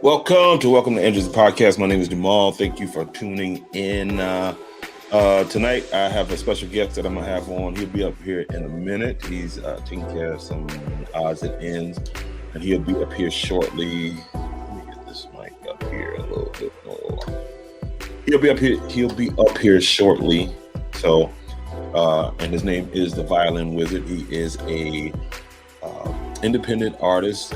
Welcome to Andrew's Podcast. My name is Jamal. Thank you for tuning in. Tonight, I have a special guest that I'm going to have on. He'll be up here in a minute. He's taking care of some odds and ends, and he'll be up here shortly. Let me get this mic up here a little bit more. He'll be up here shortly. So, and his name is the Violin Wizard. He is a independent artist.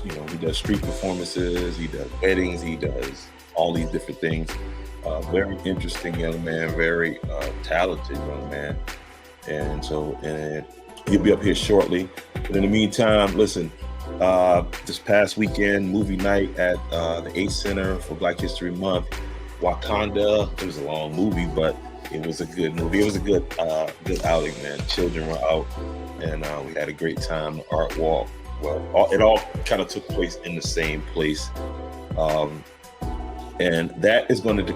He does street performances, he does weddings, he does all these different things. Very interesting young man, very talented young man. And he'll be up here shortly. But in the meantime, listen, this past weekend, movie night at the ACE Center for Black History Month, Wakanda. It was a long movie, but it was a good movie. It was a good outing, man. Children were out, and we had a great time. The art walk. Well, it all kind of took place in the same place, and that is going to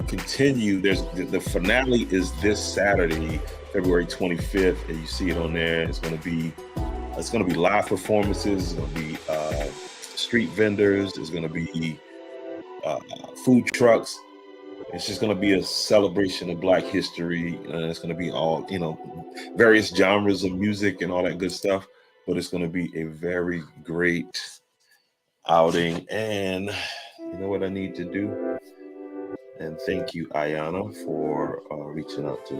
continue. There's the finale is this Saturday, February 25th, and you see it on there. It's going to be live performances. It's going to be street vendors. There's going to be food trucks. It's just going to be a celebration of Black history, and it's going to be all, various genres of music and all that good stuff. But it's going to be a very great outing. And you know what I need to do? And thank you, Ayana, for reaching out to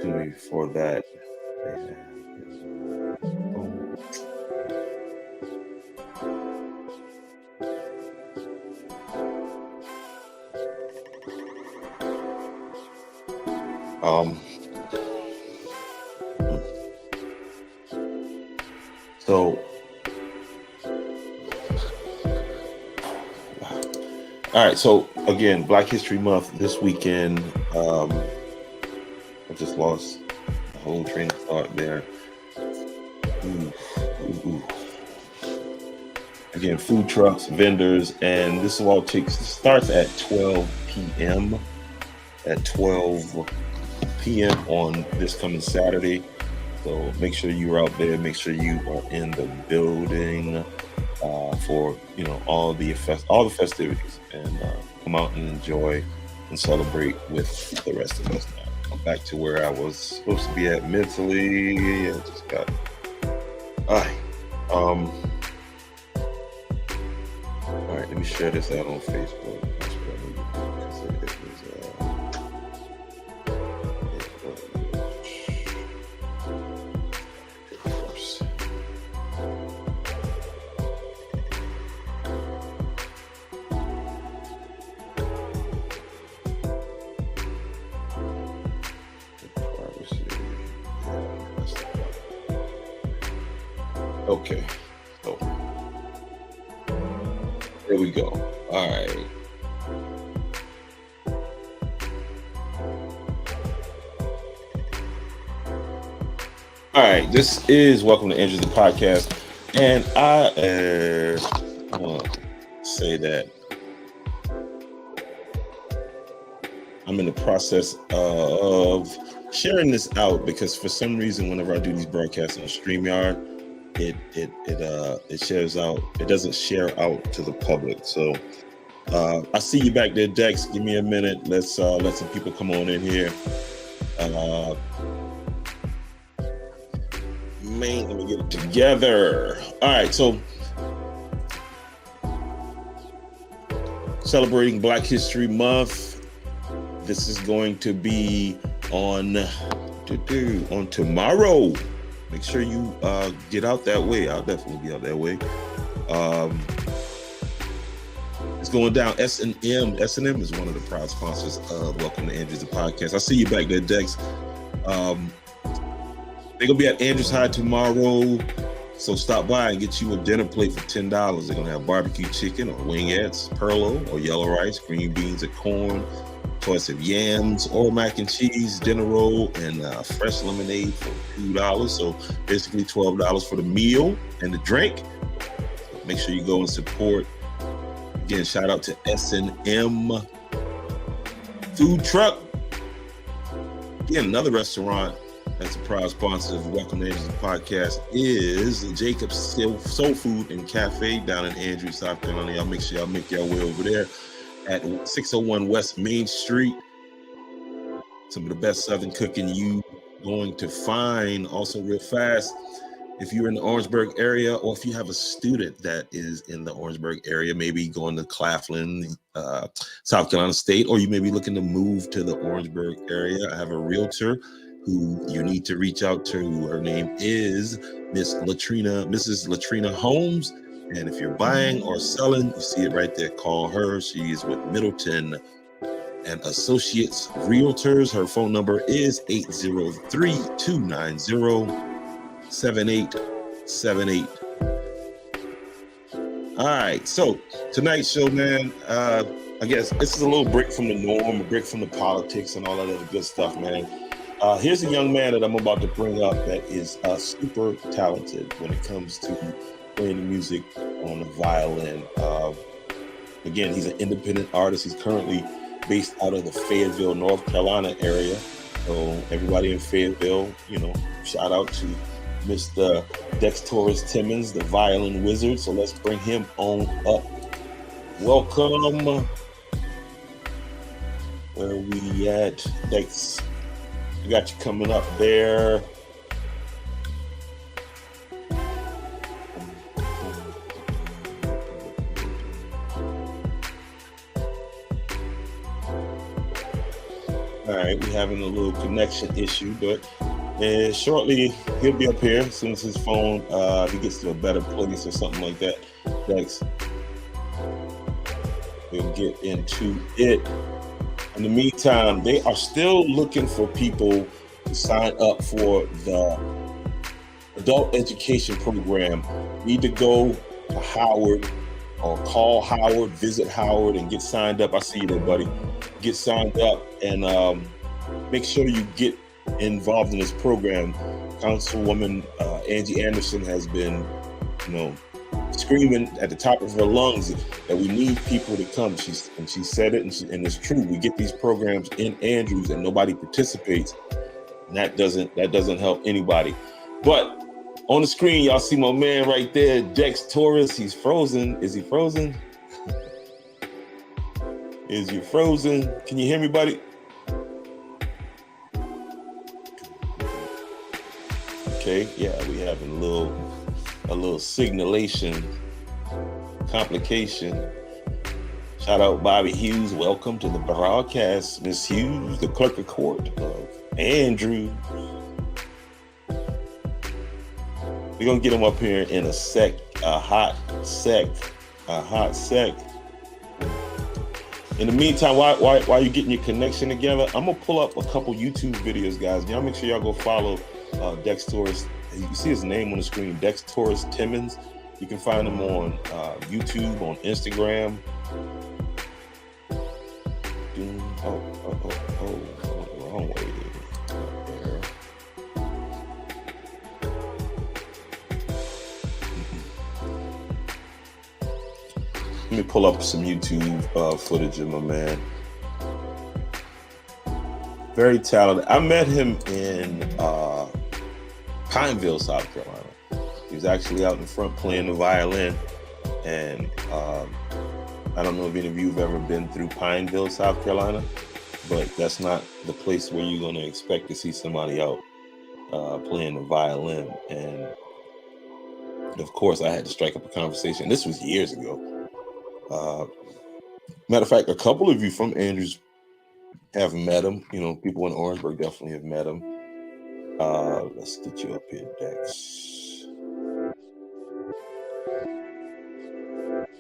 me for that. All right. So again, Black History Month this weekend. I just lost the whole train of thought there. Again, food trucks, vendors, and this all starts at 12 p.m. At 12 p.m. on this coming Saturday. So make sure you're out there. Make sure you are in the building for all the festivities, and come out and enjoy and celebrate with the rest of us. Now come back to where I was supposed to be at mentally. I just got. All right, let me share this out on Facebook. That's what I need to do, because it was. Okay, so there we go. All right. All right, this is Welcome to Andrew's Podcast, and I want to say that I'm in the process of sharing this out, because for some reason, whenever I do these broadcasts on StreamYard, it shares out. It doesn't share out to the public. So I see you back there, Dex. Give me a minute. Let's let some people come on in here. Let me get it together. All right, so celebrating Black History Month. This is going to be on tomorrow. Make sure you get out that way. I'll definitely be out that way. It's going down. S&M. S&M is one of the proud sponsors of Welcome to Andrew's Podcast. I see you back there, Dex. They're going to be at Andrews High tomorrow. So stop by and get you a dinner plate for $10. They're going to have barbecue chicken or wingettes, perlo or yellow rice, green beans or corn, choice of yams or mac and cheese, dinner roll, and fresh lemonade for $2. So basically $12 for the meal and the drink. So make sure you go and support. Again, shout out to S&M Food Truck. Again, another restaurant That's a proud sponsor of Welcome to Andrews Podcast is Jacob's Soul Food and Cafe down in Andrews, South Carolina. Y'all make sure y'all make your way over there at 601 West Main Street. Some of the best Southern cooking you going to find. Also real fast, if you're in the Orangeburg area, or if you have a student that is in the Orangeburg area, maybe going to Claflin, South Carolina State, or you may be looking to move to the Orangeburg area, I have a realtor who you need to reach out to. Her name is Mrs. Latrina Holmes. And if you're buying or selling, you see it right there, call her. She is with Middleton and Associates Realtors. Her phone number is 803-290-7878. All right, so tonight's show, man, I guess this is a little break from the norm, a break from the politics and all that other good stuff, man. Here's a young man that I'm about to bring up that is super talented when it comes to playing the music on the violin. Again, he's an independent artist. He's currently based out of the Fayetteville, North Carolina area. So everybody in Fayetteville, shout out to Mr. Dextorist Timmons, the violin wizard. So let's bring him on up. Welcome. Where we at? Dex. We got you coming up there. All right, we're having a little connection issue, but shortly he'll be up here as soon as his phone he gets to a better place or something like that. Thanks. We'll get into it. In the meantime, they are still looking for people to sign up for the adult education program. You need to go to Howard or call Howard, visit Howard, and get signed up. I see you there, buddy. Get signed up and make sure you get involved in this program. Councilwoman Angie Anderson has been, screaming at the top of her lungs that we need people to come. She said it, and it's true. We get these programs in Andrews, and nobody participates. And that doesn't help anybody. But on the screen, y'all see my man right there, Dextorist. He's frozen. Is he frozen? Is you frozen? Can you hear me, buddy? Okay, yeah, we having a little signalation complication. Shout out Bobby Hughes. Welcome to the broadcast, Miss Hughes, the clerk of court of Andrew. We're gonna get him up here in a hot sec. In the meantime, while you're getting your connection together, I'm gonna pull up a couple YouTube videos, guys. Y'all make sure y'all go follow Dextorist. You see his name on the screen, Dextorist Timmons. You can find him on YouTube, on Instagram. Wrong way. There. Let me pull up some YouTube footage of my man. Very talented. I met him in Pineville, South Carolina. He was actually out in front playing the violin. And I don't know if any of you have ever been through Pineville, South Carolina, but that's not the place where you're going to expect to see somebody out playing the violin. And of course, I had to strike up a conversation. This was years ago. Matter of fact, a couple of you from Andrews have met him. People in Orangeburg definitely have met him. Let's get you up here, Dex.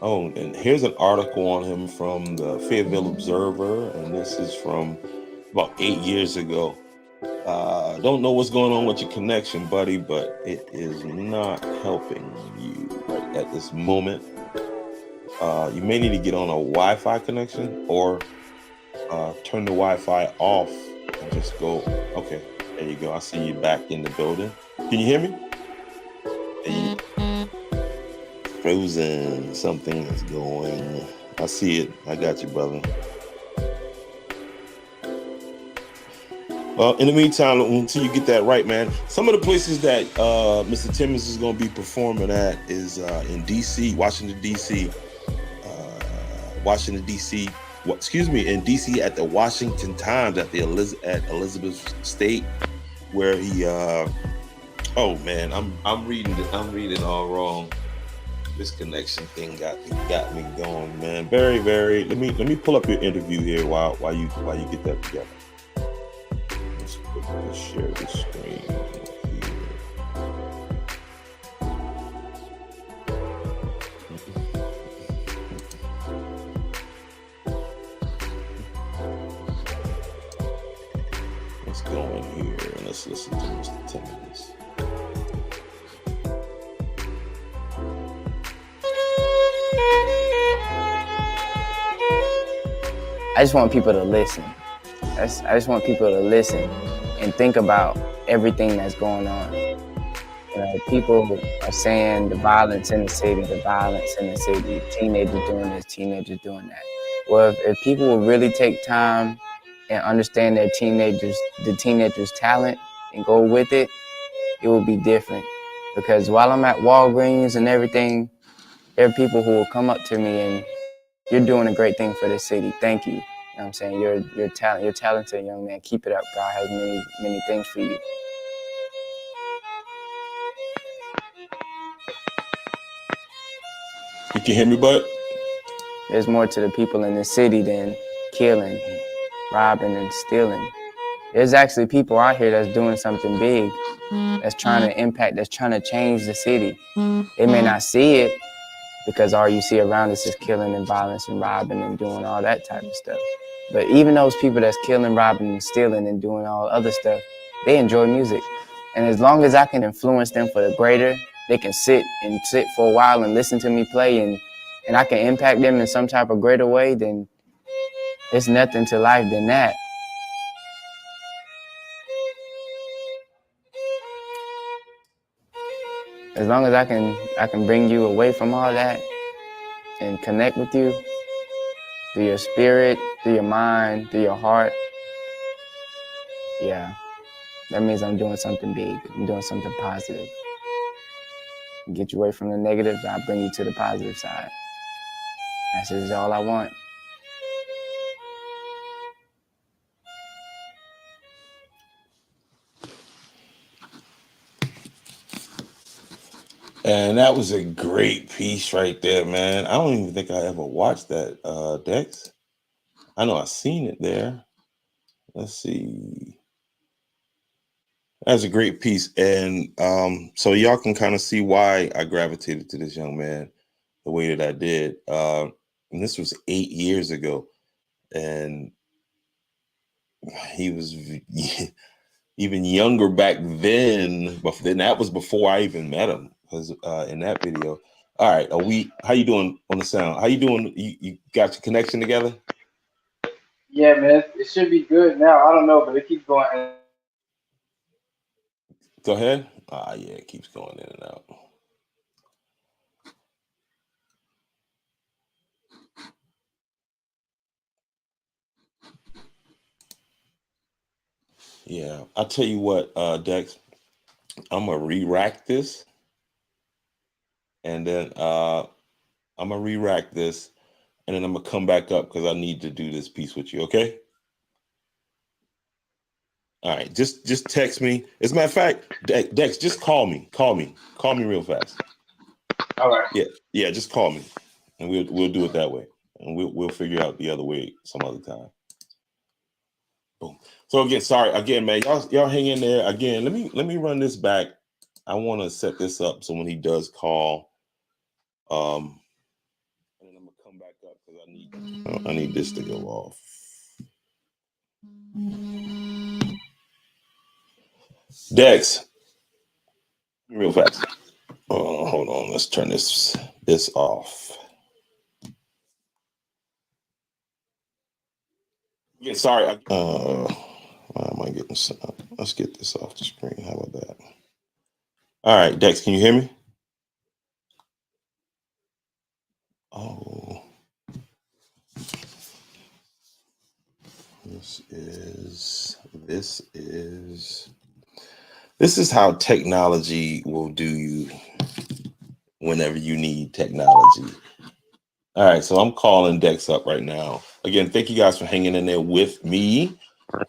Oh, and here's an article on him from the Fayetteville Observer, and this is from about 8 years ago. Don't know what's going on with your connection, buddy, but it is not helping you right at this moment. You may need to get on a Wi-Fi connection or turn the Wi-Fi off and just go. Okay, there you go. I see you back in the building. Can you hear me? Frozen. Something is going. I see it. I got you, brother. In the meantime, until you get that right, man, some of the places that Mr. Timmons is going to be performing at is in D.C., Washington, D.C., in D.C. at the Washington Times at the Elizabeth State, where he. Oh man, I'm reading all wrong. This connection thing got me going, man. Very, very. Let me pull up your interview here while you get that together. Let's share the screen here. Let's go in here and let's listen to Mr. Timmons. I just want people to listen. I just want people to listen and think about everything that's going on. You know, people are saying the violence in the city, teenagers doing this, teenagers doing that. Well, if people will really take time and understand the teenagers' talent and go with it, it will be different. Because while I'm at Walgreens and everything, there are people who will come up to me and, "You're doing a great thing for the city. Thank you." You know what I'm saying? You're talented, young man. Keep it up. God has many things for you. You can hear me, bud? There's more to the people in the city than killing, robbing, and stealing. There's actually people out here that's doing something big, that's trying to impact, that's trying to change the city. They may not see it because all you see around us is killing and violence and robbing and doing all that type of stuff. But even those people that's killing, robbing, and stealing and doing all other stuff, they enjoy music. And as long as I can influence them for the greater, they can sit for a while and listen to me play and I can impact them in some type of greater way, then it's nothing to life than that. As long as I can bring you away from all that and connect with you through your spirit, through your mind, through your heart, yeah, that means I'm doing something big. I'm doing something positive. Get you away from the negatives, I'll bring you to the positive side. That's just all I want. And that was a great piece right there, man. I don't even think I ever watched that, Dex. I know I've seen it there. Let's see. That's a great piece. And so y'all can kind of see why I gravitated to this young man the way that I did. And this was 8 years ago. And he was even younger back then. But then that was before I even met him. Because in that video. All right, how you doing on the sound? How you doing? You got your connection together? Yeah, man, it should be good now. I don't know, but it keeps going. Go ahead. Yeah, it keeps going in and out. Yeah, I'll tell you what, Dex, I'm gonna re-rack this, and then I'm gonna re-rack this, and then I'm gonna come back up because I need to do this piece with you. Okay? All right. Just text me. As a matter of fact, Dex, just call me. Call me real fast. All right. Yeah. Just call me, and we'll do it that way, and we'll figure out the other way some other time. Boom. So again, sorry again, man. Y'all hang in there. Again, let me run this back. I want to set this up so when he does call, and then I'm gonna come back up because I need this to go off. Dex, real fast. Hold on. Let's turn this off. Yeah, sorry. Why am I getting? Let's get this off the screen. How about that? All right, Dex, can you hear me? Oh, let's This is how technology will do you whenever you need technology. All right, so I'm calling Dex up right now. Again, thank you guys for hanging in there with me.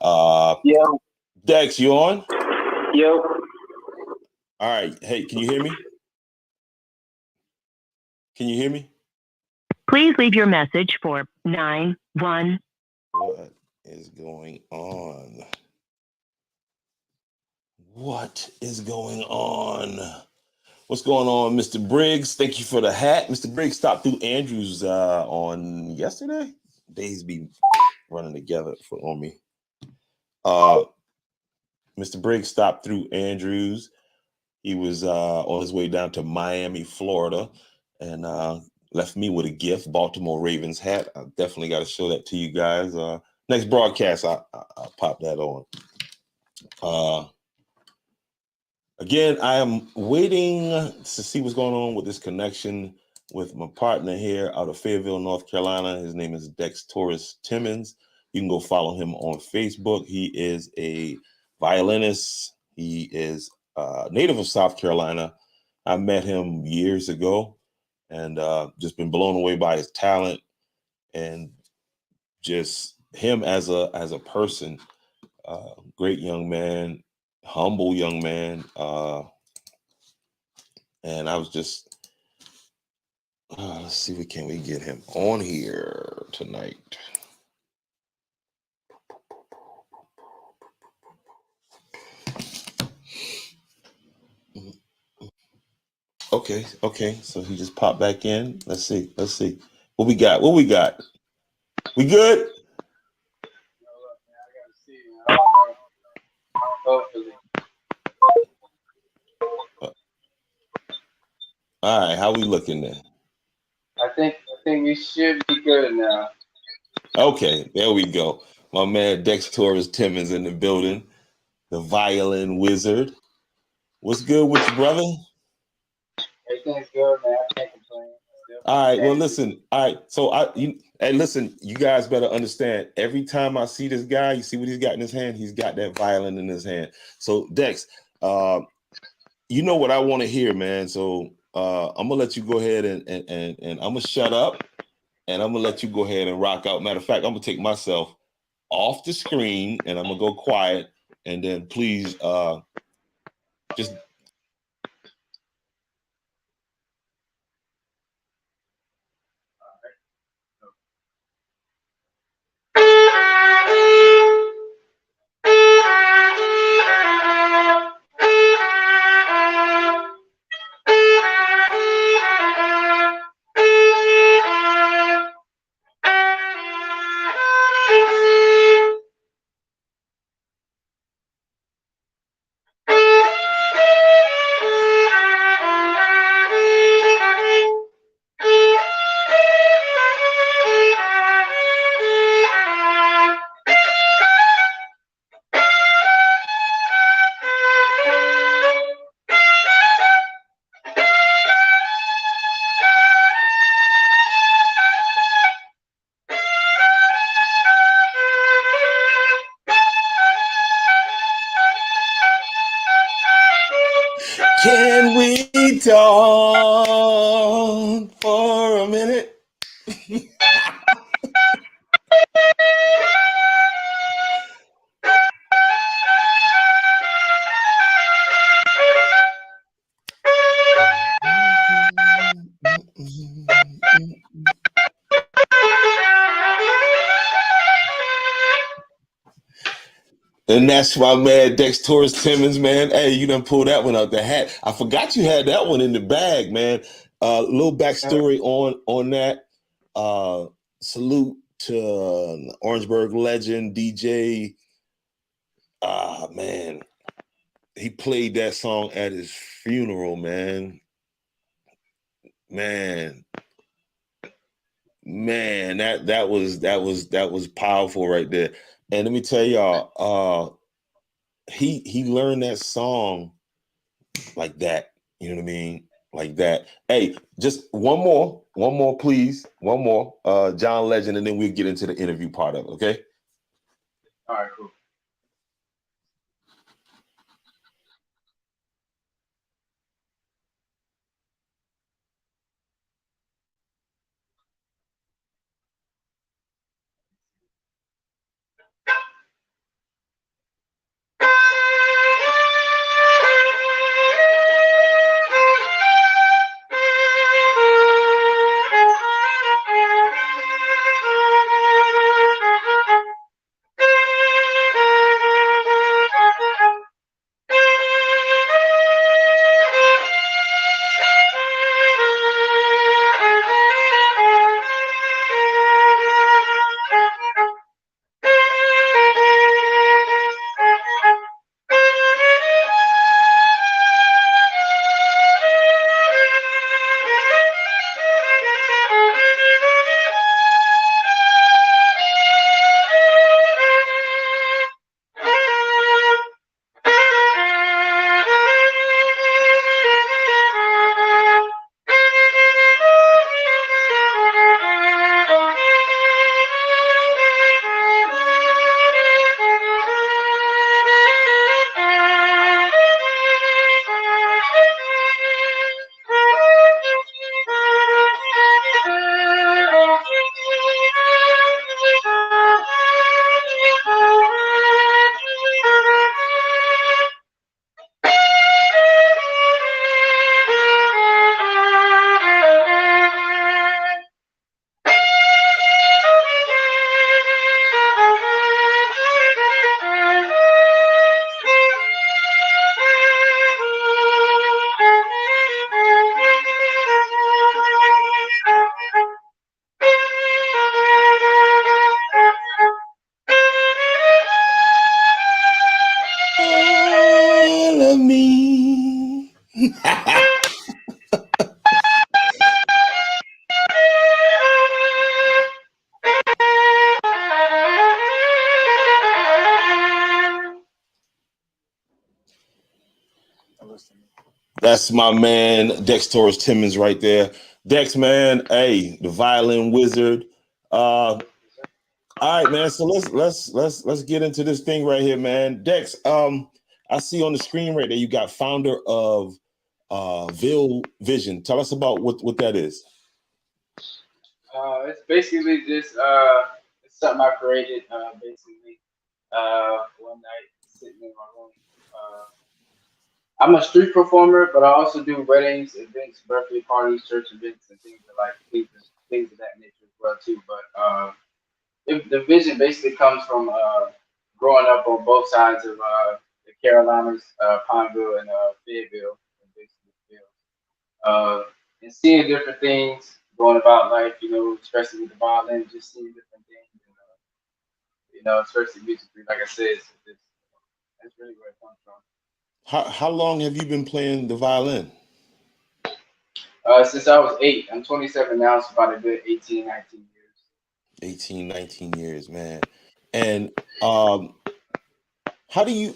Yo. Dex, you on? Yo. All right. Hey, can you hear me? Can you hear me? Please leave your message for 9-1. What is going on? What is going on? What's going on, Mr. Briggs? Thank you for the hat. Mr. Briggs stopped through Andrews on yesterday. Days be running together on me. Mr. Briggs stopped through Andrews. He was on his way down to Miami, Florida, and left me with a gift, Baltimore Ravens hat. I definitely got to show that to you guys. Next broadcast, I'll pop that on. Again, I am waiting to see what's going on with this connection with my partner here out of Fayetteville, North Carolina. His name is Dextorist Timmons. You can go follow him on Facebook. He is a violinist. He is native of South Carolina. I met him years ago and just been blown away by his talent and just him as a person. Great young man, humble young man. And I was just, let's see, can we get him on here tonight? Okay. So he just popped back in. Let's see. What we got? We good? All right, how we looking then? I think we should be good now. Okay, there we go. My man Dextorist Timmons in the building, the violin wizard. What's good with you, brother? Everything's good, man. I can't complain. All right, well, listen. All right, so listen, you guys better understand. Every time I see this guy, you see what he's got in his hand? He's got that violin in his hand. So Dex, you know what I want to hear, man. So I'm gonna let you go ahead and I'm gonna shut up and I'm gonna let you go ahead and rock out. Matter of fact, I'm gonna take myself off the screen and I'm gonna go quiet and then please just can we talk for a minute? And that's my man Dextorist Timmons, man. Hey, you done pulled that one out the hat. I forgot you had that one in the bag, man. Little backstory on that. Salute to Orangeburg legend DJ. Man, he played that song at his funeral, man. Man, that was powerful right there. And let me tell y'all, he learned that song like that. You know what I mean? Like that. Hey, just one more, please. One more. John Legend, and then we'll get into the interview part of it, okay? All right, cool. Follow me. That's my man, Dextorist Timmons, right there. Dex, man, hey, the violin wizard. All right, man. So let's get into this thing right here, man. Dex, I see on the screen right there you got founder of Vision. Tell us about what that is. It's basically just it's something I created basically one night sitting in my room. I'm a street performer, but I also do weddings, events, birthday parties, church events, and things of things of that nature as well too. But the vision basically comes from growing up on both sides of the Carolinas, Pineville and Fayetteville, and basically and seeing different things going about life, you know, especially with the violin, just seeing different things, and, you know, especially musically, like I said, that's really where it comes from. How long have you been playing the violin? Since I was 8, I'm 27 now, so about a good 18, 19 years. 18, 19 years, man. And how do you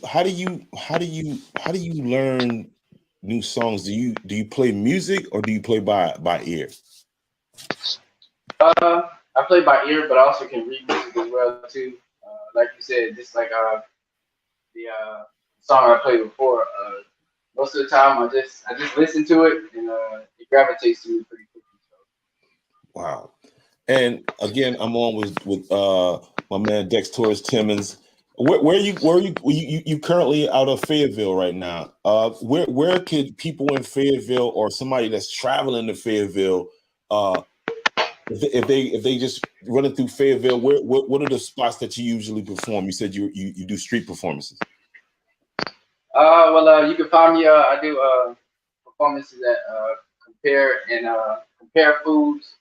learn new songs? Do you play music or do you play by ear? I play by ear, but I also can read music as well too. Like you said, just like the song I played before. Most of the time, I just listen to it, and it gravitates to me pretty quickly. So. Wow. And again, I'm on with my man Dextorist Timmons. You currently out of Fayetteville right now? Where could people in Fayetteville or somebody that's traveling to Fayetteville, if they just running through Fayetteville, what are the spots that you usually perform? You said you do street performances. You can find me. I do performances at compare foods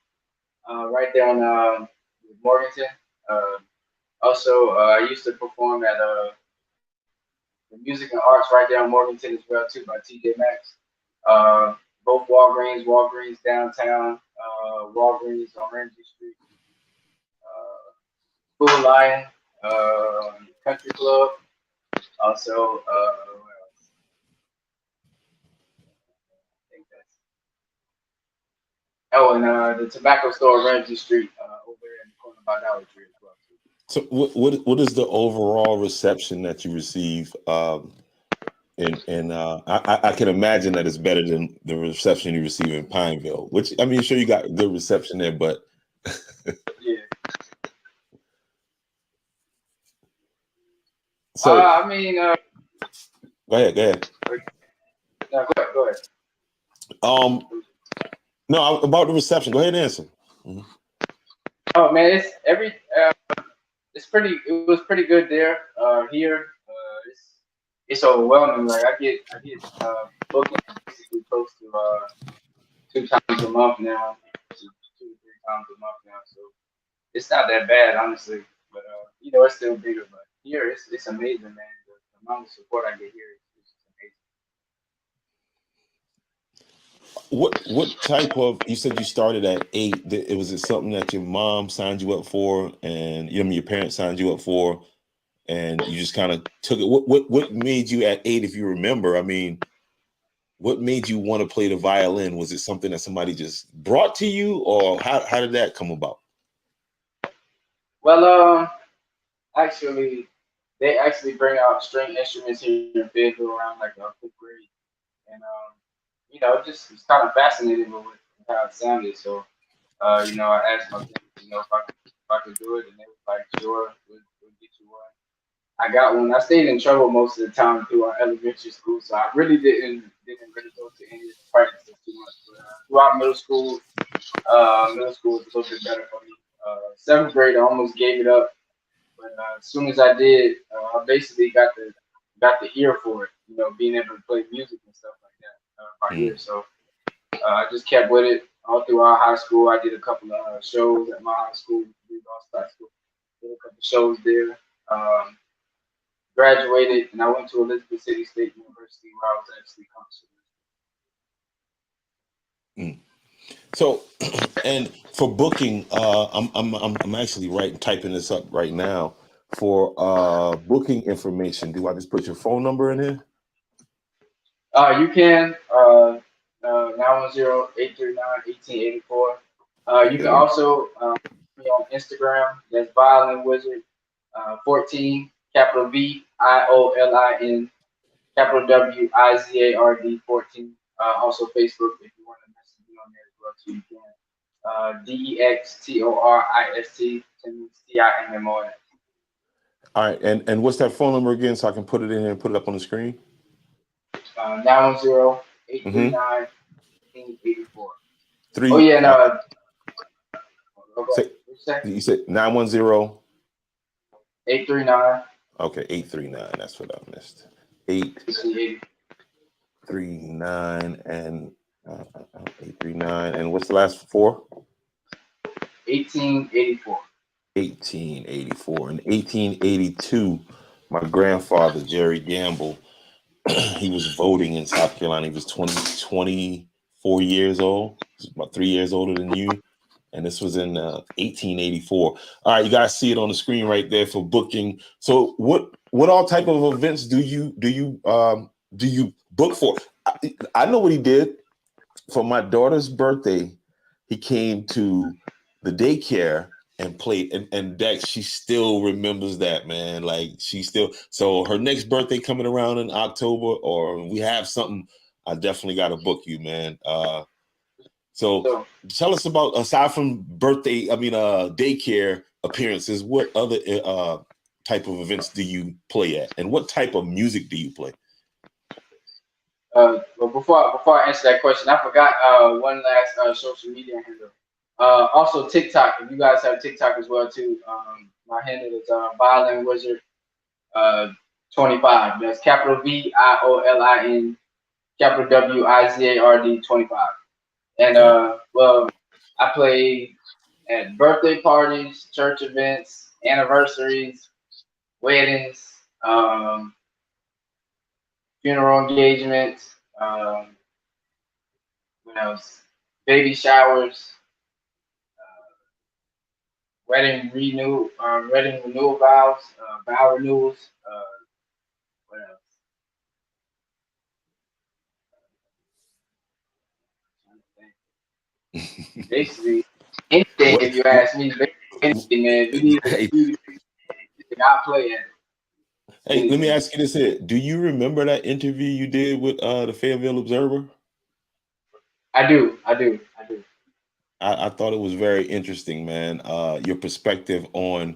right there on Morganton. Also, I used to perform at the Music and Arts right there on Morganton as well too by TJ Maxx. Both Walgreens downtown, Walgreens on Ramsey Street, Food Lion, Country Club. Also, where else? I think that's. Oh, and the tobacco store Ramsey Street over there in the corner by Dollar Tree as well too. So what is the overall reception that you receive? I can imagine that it's better than the reception you receive in Pineville. Which I mean, sure you got good reception there, but Yeah. so I mean, go ahead. no, go ahead. No, about the reception. Go ahead and answer. Mm-hmm. Oh man, it's pretty. It was pretty good there. Here, it's overwhelming. Like I get booking basically close to 2 times a month now, 2 to 3 times a month now. So it's not that bad, honestly. But it's still bigger. But here, it's amazing, man. The amount of support I get here is just amazing. What type of, you said you started at 8. Was it something that your mom signed you up for, and your parents signed you up for, and you just kind of took it? What made you at 8, if you remember? I mean, what made you want to play the violin? Was it something that somebody just brought to you, or how did that come about? Well, actually, they actually bring out string instruments here in Fayetteville around like 5th grade, and just was kind of fascinated with how it sounded. So, I asked my parents, if I could do it, and they was like, "Sure, we'll get you one." I got one. I stayed in trouble most of the time through our elementary school, so I really didn't really go to any of the practices too much. But throughout middle school was a little bit better for me. 7th grade, I almost gave it up, but as soon as I did, I basically got the ear for it. Being able to play music and stuff like that by ear. So I just kept with it all throughout high school. I did a couple of shows at my high school, High School. Did a couple of shows there. Graduated, and I went to Elizabeth City State University, where I was actually consulting. So, and for booking, I'm actually typing this up right now for booking information. Do I just put your phone number in here? You can 910-839-1884. You can also be on Instagram. That's Violin Wizard 14, capital VIOLIN, capital WIZARD 14. Also Facebook, if you want to message me on there as well too, you can. DEXTORIST TIMMON. All right, and what's that phone number again, so I can put it in here and put it up on the screen? 910-839-1884. Oh yeah, no. You said 910. 839. Okay, 839. That's what I missed. 839 and 839. And what's the last 4? 1884. 1884. In 1882, my grandfather, Jerry Gamble, he was voting in South Carolina. He was 24 years old. He was about 3 years older than you. And this was in 1884. All right, you guys see it on the screen right there for booking. So what all type of events do you book for? I know what he did. For my daughter's birthday, he came to the daycare and played. And Dex, she still remembers that, man. Like so her next birthday coming around in October, or we have something, I definitely got to book you, man. So tell us about, aside from daycare appearances, what other type of events do you play at, and what type of music do you play? Well, before I answer that question, I forgot one last social media handle. Also TikTok. If you guys have TikTok as well too, my handle is Violin Wizard 25. That's capital VIOLIN, capital WIZARD 25. And I play at birthday parties, church events, anniversaries, weddings, funeral engagements, what else? Baby showers, wedding renewal vows, vow renewals. What else? Basically anything, if you ask me, anything, man. You need I play at it. Hey, let me ask you this here. Do you remember that interview you did with the Fayetteville Observer? I do. I thought it was very interesting, man. Your perspective on,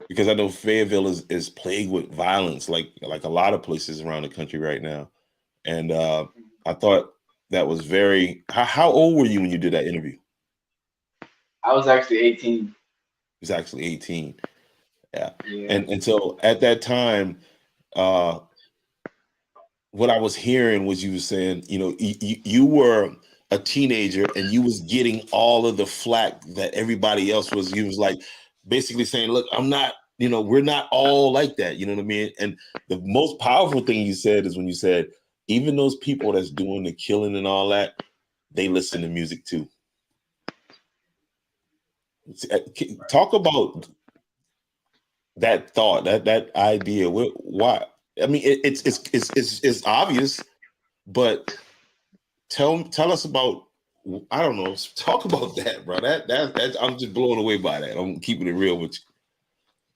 because I know Fayetteville is plagued with violence, like a lot of places around the country right now. And I thought that was very. How old were you when you did that interview? I was actually 18. It was actually 18. Yeah. Yeah. And so at that time, what I was hearing was you were saying, you were a teenager and you was getting all of the flack that everybody else was. You was like basically saying, look, I'm not, we're not all like that. You know what I mean? And the most powerful thing you said is when you said, even those people that's doing the killing and all that, they listen to music too. Talk about that thought, that idea. Why? I mean, it's obvious, but tell us about. I don't know. Talk about that, bro. That I'm just blown away by that. I'm keeping it real with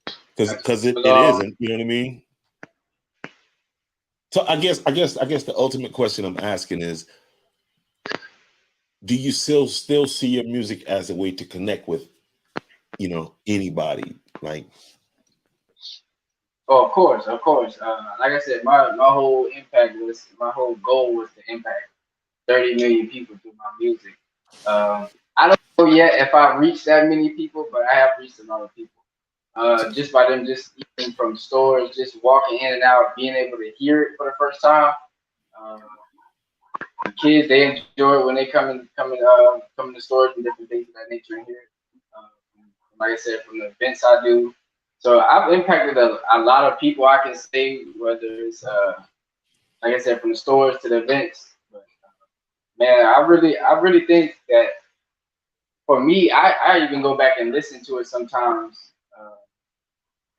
you, because it isn't. You know what I mean? So I guess the ultimate question I'm asking is, do you still see your music as a way to connect with, anybody? Like, Oh, of course. Like I said, my whole goal was to impact 30 million people through my music. I don't know yet if I've reached that many people, but I have reached a lot of people. Just by them just eating from stores, just walking in and out, being able to hear it for the first time. The kids, they enjoy it when they come in to stores and different things of that nature and hear it. Like I said, from the events I do. So I've impacted a lot of people, I can say, whether it's like I said, from the stores to the events. But man, I really think that for me, I even go back and listen to it sometimes,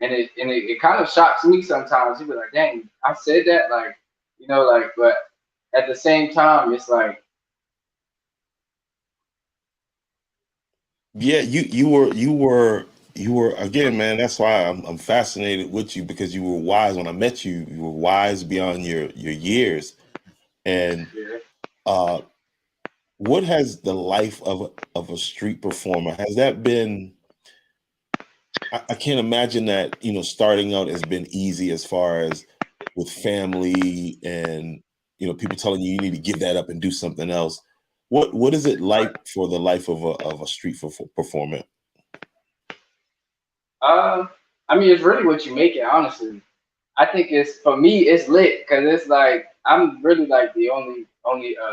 and it kind of shocks me sometimes. You be like, dang, I said that, but at the same time, it's like, yeah, you were again, man. That's why I'm fascinated with you, because you were wise. When I met you, you were wise beyond your years. And what has the life of a street performer, has that been? I can't imagine that starting out has been easy, as far as with family and people telling you need to give that up and do something else. What is it like for the life of a street performer? I mean, it's really what you make it, honestly. I think for me, it's lit because it's like I'm really like the only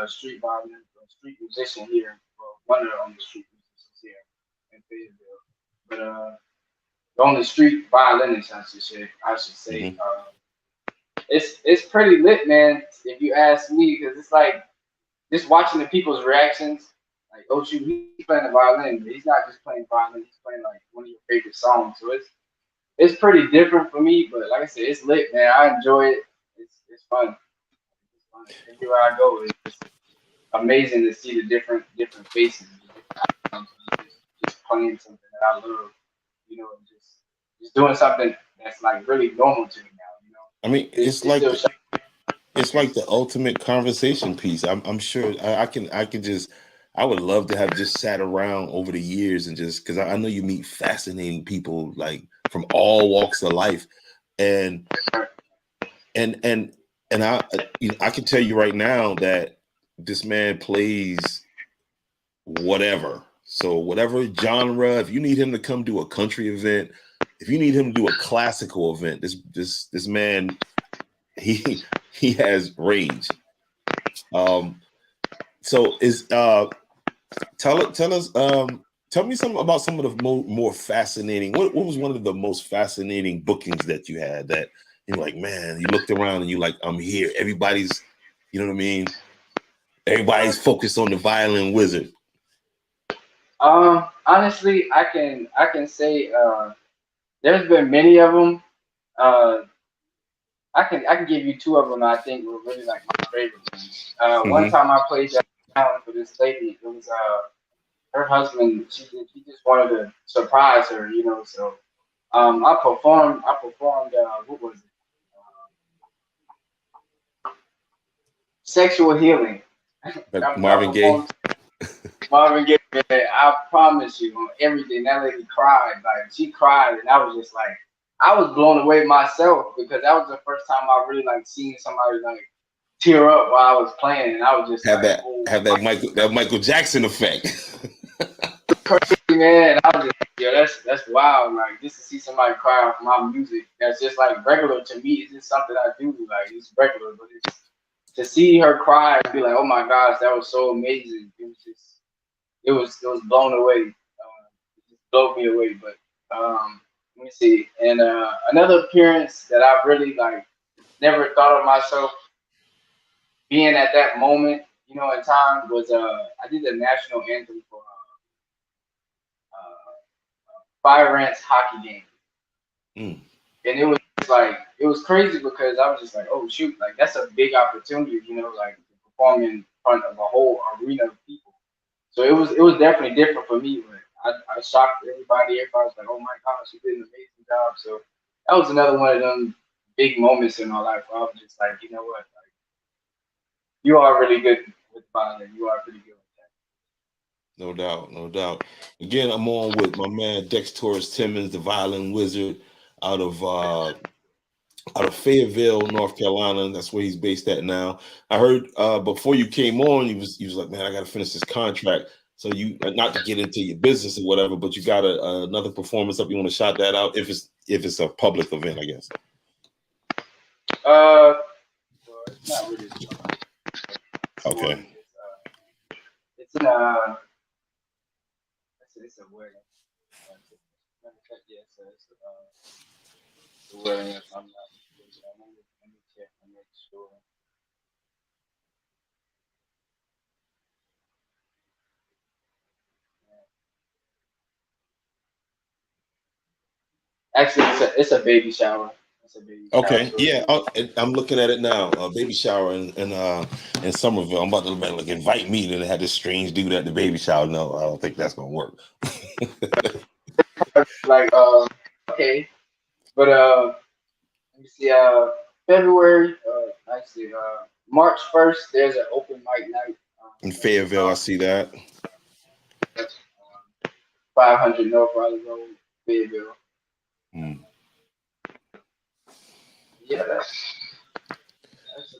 street violinist, street musician here, well, one of the only street musicians here in Fayetteville. But the only street violinist, I should say. Mm-hmm. It's pretty lit, man. If you ask me, because it's like just watching the people's reactions. Like, oh shoot, he's playing the violin, but he's not just playing violin. He's playing like one of your favorite songs. So it's pretty different for me. But like I said, it's lit, man. I enjoy it. It's fun. It's fun. Everywhere I go, it's amazing to see the different faces, just playing something that I love. And just doing something that's like really normal to me now. I mean, it's like the ultimate conversation piece. I'm sure I would love to have just sat around over the years and just, because I know you meet fascinating people like from all walks of life, and I can tell you right now that this man plays whatever. So whatever genre, if you need him to come do a country event, if you need him to do a classical event, this man, he has range. So tell us, tell me something about some of the more fascinating. What was one of the most fascinating bookings that you had that you're like, man, you looked around and you're like, I'm here. Everybody's, you know what I mean? Everybody's focused on the violin wizard. Honestly, I can say there's been many of them. I can give you two of them I think were really like my favorite ones. One time I played down for this lady. It was her husband. He just wanted to surprise her, so I performed. What was it? Sexual Healing. Like I Marvin Gaye. performed Marvin Gaye. Man, I promise you, on everything. That lady cried. Like she cried, and I was just like, I was blown away myself because that was the first time I really like seen somebody like tear up while I was playing, and I was just Have like, that oh, have that Michael Jackson effect. crazy, man. I was just, yeah, that's wild. Like just to see somebody cry off my music, that's just like regular to me. It's just something I do. Like it's regular, but it's to see her cry and be like, oh my gosh, that was so amazing. It was just, it was blown away. It just blew me away. But let me see. And another appearance that I really like never thought of myself being at that moment, in time was I did the national anthem for Fire Ants hockey game, Mm. and it was crazy because I was just like, oh shoot, like that's a big opportunity, like to perform in front of a whole arena of people. So it was definitely different for me, but I shocked everybody. Everybody was like, oh my gosh, you did an amazing job. So that was another one of them big moments in my life where I was just like, you know what, like you are really good with violin. You are pretty good with that. No doubt, no doubt. Again, I'm on with my man Dextorist Timmons, the violin wizard, out of Fayetteville, North Carolina. That's where he's based at now. I heard before you came on, he was like, man, I got to finish this contract. So you, not to get into your business or whatever, but you got another performance up. You want to shout that out if it's a public event, I guess. Well, it's not really. Okay. It's in a. It's a wedding. Yeah, so it's a wedding. If I'm not mistaken. Let me check and make sure. Actually, it's a baby shower. It's a baby shower. Okay. So Yeah. I'm looking at it now. Baby shower in Somerville. I'm about to like invite me to have this strange dude at the baby shower. No, I don't think that's gonna work. like okay, but let me see. February. Actually, March 1st. There's an open mic night. In Fayetteville, I see that. 500 North Raleigh Road, Fayetteville. Hmm. Yeah, that's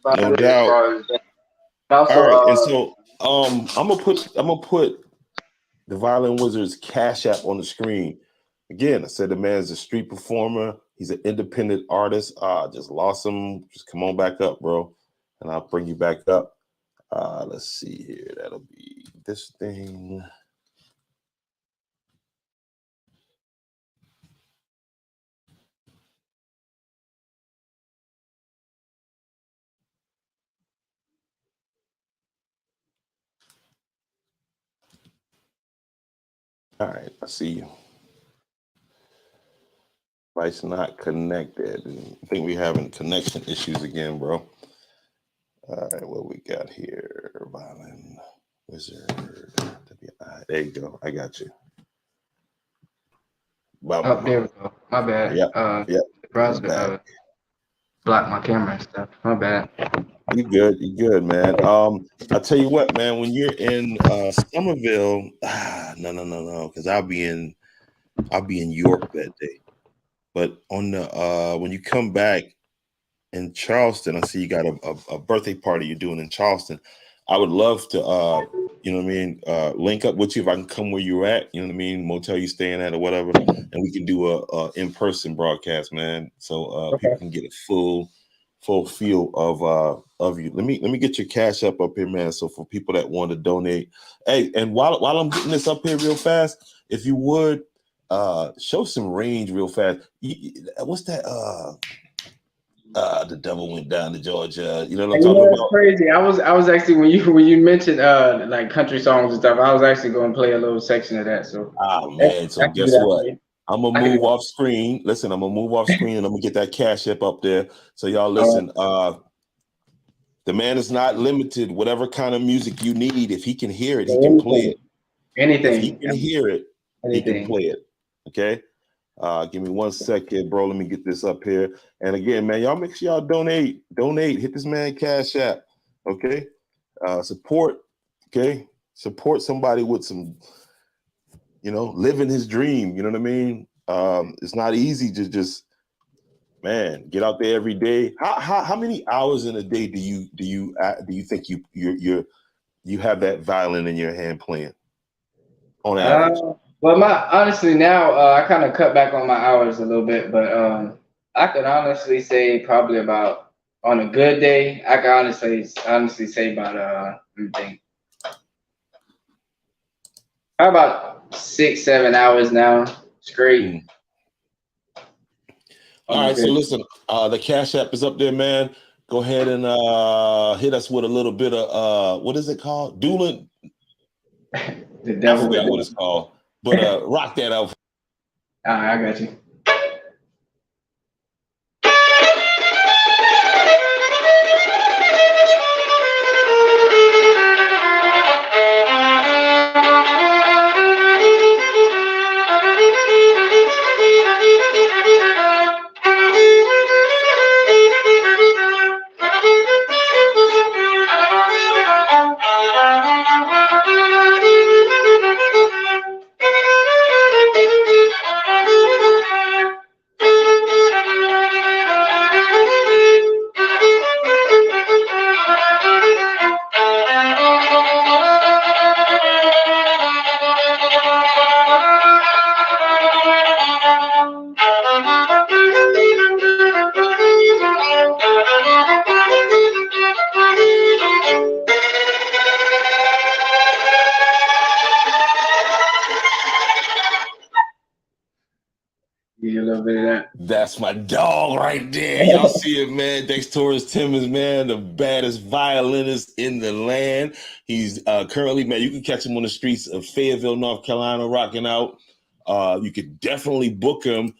about No it as doubt. far as that. And also, All right, and so I'm gonna put the Violin Wizard's Cash App on the screen. Again, I said the man's a street performer. He's an independent artist. Just lost him. Just come on back up, bro, and I'll bring you back up. Let's see here. That'll be this thing. All right, I see you. Device not connected. I think we're having connection issues again, bro. All right, what we got here? Violin Wizard. There you go. I got you. oh, there we go. My bad. Yeah. The browser blocked my camera and stuff. My bad. You good, man. I tell you what, man, when you're in Somerville, no, because I'll be in York that day. But on the when you come back in Charleston, I see you got a birthday party you're doing in Charleston. I would love to you know what I mean, link up with you if I can come where you're at, you know what I mean, motel you staying at or whatever, and we can do a in-person broadcast, man. So people can get a full feel of you. Let me get your cash up here, man. So for people that want to donate, hey, and while I'm getting this up here real fast, if you would show some range real fast. What's that? The devil went down to Georgia. You know what I'm talking about? It's crazy. I was actually when you mentioned like country songs and stuff, I was actually going to play a little section of that. So man. So guess what? I'm gonna move off screen. Listen, I'm gonna move off screen and I'm gonna get that cash up there. So y'all listen. The man is not limited. Whatever kind of music you need, if he can hear it, he can play it. Anything. If he can hear it, he can play it. Okay. Give me 1 second, bro. Let me get this up here. And again, man, y'all make sure y'all donate. Hit this man Cash App. Okay. Support. Okay. Support somebody with some, living his dream. You know what I mean? It's not easy to just, man, get out there every day. How many hours in a day do you think you have that violin in your hand playing on average? Well, honestly now I kind of cut back on my hours a little bit, but I could honestly say probably about on a good day I could honestly say about let me think. How about 6-7 hours now straight. All right, so listen, the Cash App is up there, man. Go ahead and hit us with a little bit of what is it called? Dueling. I forgot what it's called, but rock that out. All right, I got you. Give you a little bit of that. That's my dog right there. Y'all see it, man. Dextorist Timmons, man, the baddest violinist in the land. He's currently, man, you can catch him on the streets of Fayetteville, North Carolina, rocking out. You could definitely book him.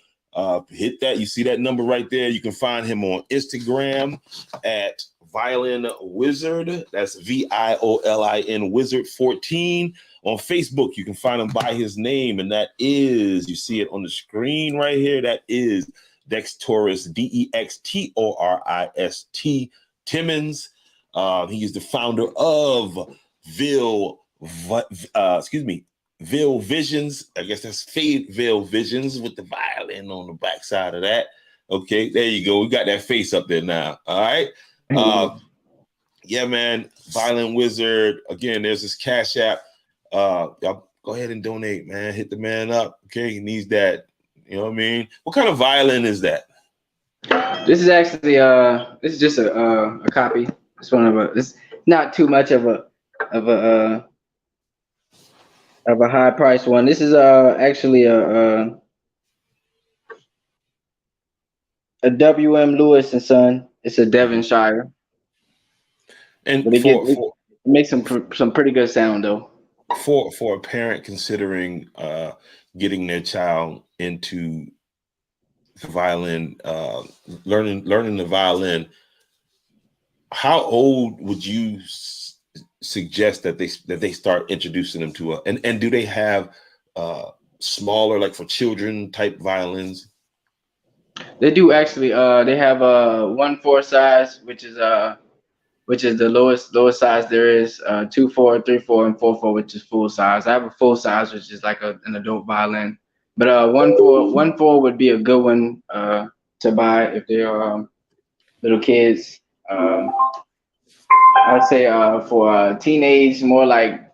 Hit that. You see that number right there. You can find him on Instagram at Violin Wizard. That's VIOLIN Wizard 14. On Facebook, you can find him by his name, and that is, you see it on the screen right here, that is Dextorist, DEXTORIST Timmons. He is the founder of Ville Visions. I guess that's Fayetteville Visions with the violin on the backside of that. Okay, there you go. We got that face up there now. All right. Yeah, man. Violin Wizard. Again, there's this Cash App. Y'all go ahead and donate, man. Hit the man up. Okay, he needs that. You know what I mean? What kind of violin is that? This is actually this is just a copy. It's one of it's not too much of a high price one. This is actually a WM Lewis and Son. It's a Devonshire, and it makes some pretty good sound though. For a parent considering getting their child into the violin, learning the violin, how old would you suggest that they start introducing them to and do they have smaller, like for children type violins? They do actually. They have a 1/4 size, which is the lowest size there is. 2/4, 3/4, and 4/4, which is full size. I have a full size, which is like an adult violin. But 1/4 would be a good one to buy if they are little kids. I'd say for teenage, more like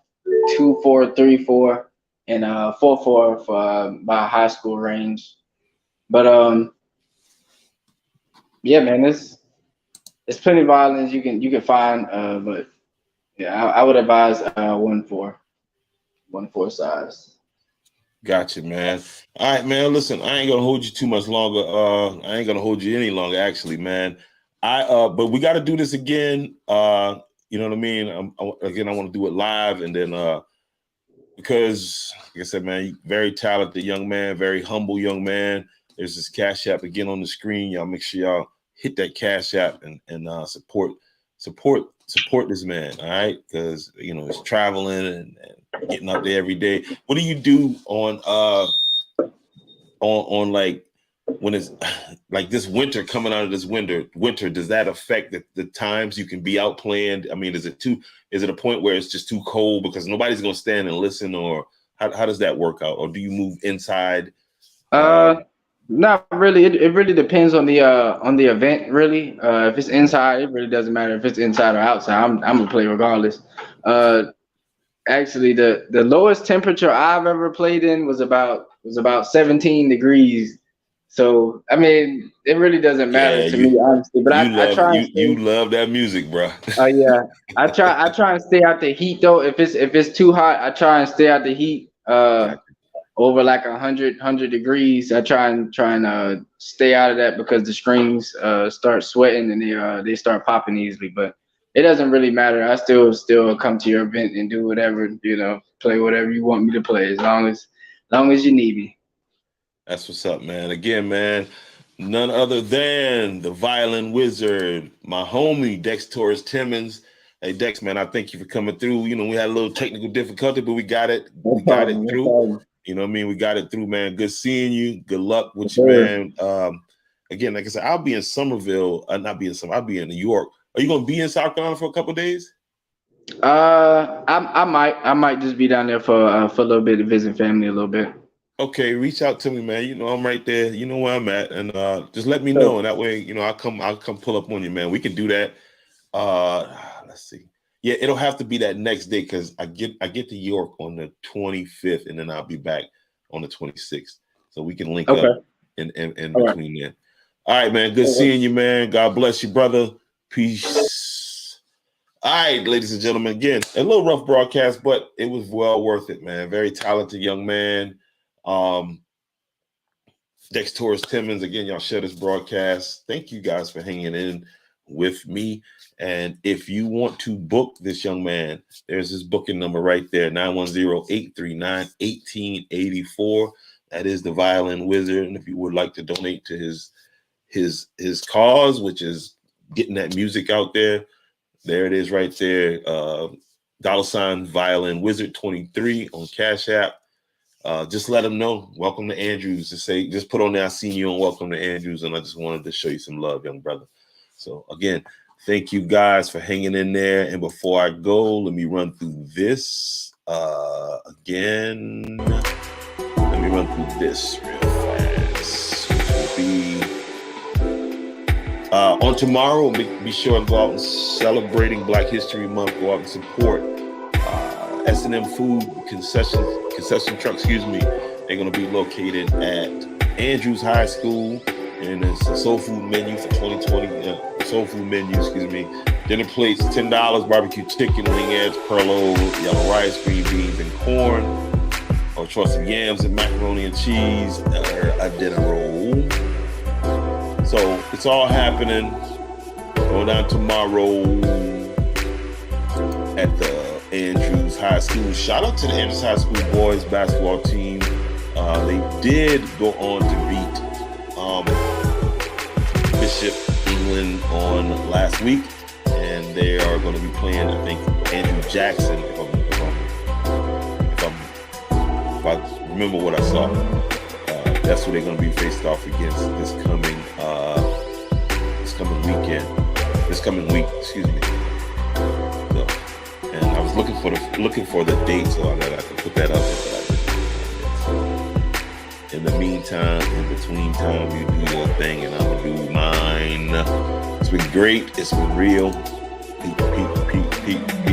2/4, 3/4, and 4/4 for by high school range. But yeah, man, there's plenty of violins you can find, but yeah, I would advise 1/4 size. Gotcha, man. All right, man. Listen, I ain't gonna hold you too much longer. I ain't gonna hold you any longer, actually, man. But we got to do this again. You know what I mean? I want to do it live, and then because, like I said, man, very talented young man, very humble young man. There's this Cash App again on the screen. Y'all make sure y'all hit that Cash App and support this man. All right, because he's traveling and getting out there every day. What do you do on on like when it's like this winter coming out of this winter, does that affect the times you can be out playing? I mean, is it a point where it's just too cold because nobody's going to stand and listen, or how does that work out? Or do you move inside? Not really. It really depends on the event. Really, if it's inside, it really doesn't matter if it's inside or outside. I'm gonna play regardless. Actually, the lowest temperature I've ever played in was about 17 degrees. So I mean, it really doesn't matter to me, honestly. But I try. You love that music, bro. Yeah, I try and stay out the heat though. If it's too hot, I try and stay out the heat. Over like 100 degrees, I try and stay out of that because the strings start sweating and they start popping easily. But it doesn't really matter. I still come to your event and do whatever, play whatever you want me to play as long as you need me. That's what's up, man. Again, man, none other than the Violin Wizard, my homie Dextorist Timmons. Hey Dex, man, I thank you for coming through. We had a little technical difficulty, but we got it. We got it through. You know what I mean? We got it through, man. Good seeing you. Good luck with you, man. Again, like I said, I'll be in Somerville. I'll be in New York. Are you gonna be in South Carolina for a couple of days? I might just be down there for a little bit to visit family a little bit. Okay, reach out to me, man. I'm right there. You know where I'm at, and just let me know. And that way, I'll come pull up on you, man. We can do that. Let's see. Yeah, it'll have to be that next day because I get to York on the 25th, and then I'll be back on the 26th. So we can link up in between there. All right, man. Good seeing you, man. God bless you, brother. Peace. All right, ladies and gentlemen. Again, a little rough broadcast, but it was well worth it, man. Very talented young man. Dextorist Timmons. Again, y'all share this broadcast. Thank you guys for hanging in with me. And if you want to book this young man, there's his booking number right there, 910-839-1884. That is the Violin Wizard. And if you would like to donate to his cause, which is getting that music out there, there it is right there. $ Violin Wizard 23 on Cash App. Just let him know. Welcome to Andrews. Just put on there, I seen you on Welcome to Andrews, and I just wanted to show you some love, young brother. So again, thank you guys for hanging in there. And before I go, let me run through this again. Let me run through this real fast. Which will be on tomorrow. Be sure to go out and celebrating Black History Month. Go out and support S&M Food concession truck. Excuse me. They're going to be located at Andrews High School. And it's a soul food menu for 2020. Soul food menu, excuse me. Dinner plates, $10. Barbecue chicken, wing-eds, perlo, yellow rice, green beans, and corn. Or choice of yams and macaroni and cheese, or a dinner roll. So it's all happening. Going down tomorrow at the Andrews High School. Shout out to the Andrews High School boys basketball team. They did go on to beat Bishop England on last week, and they are going to be playing, I think, Andrew Jackson. If I remember what I saw, that's who they're going to be faced off against this coming week. Excuse me. So, and I was looking for the date so that I could put that up. In the meantime, in between time, you do your thing and I'm gonna do mine. It's been great. It's been real. Peace.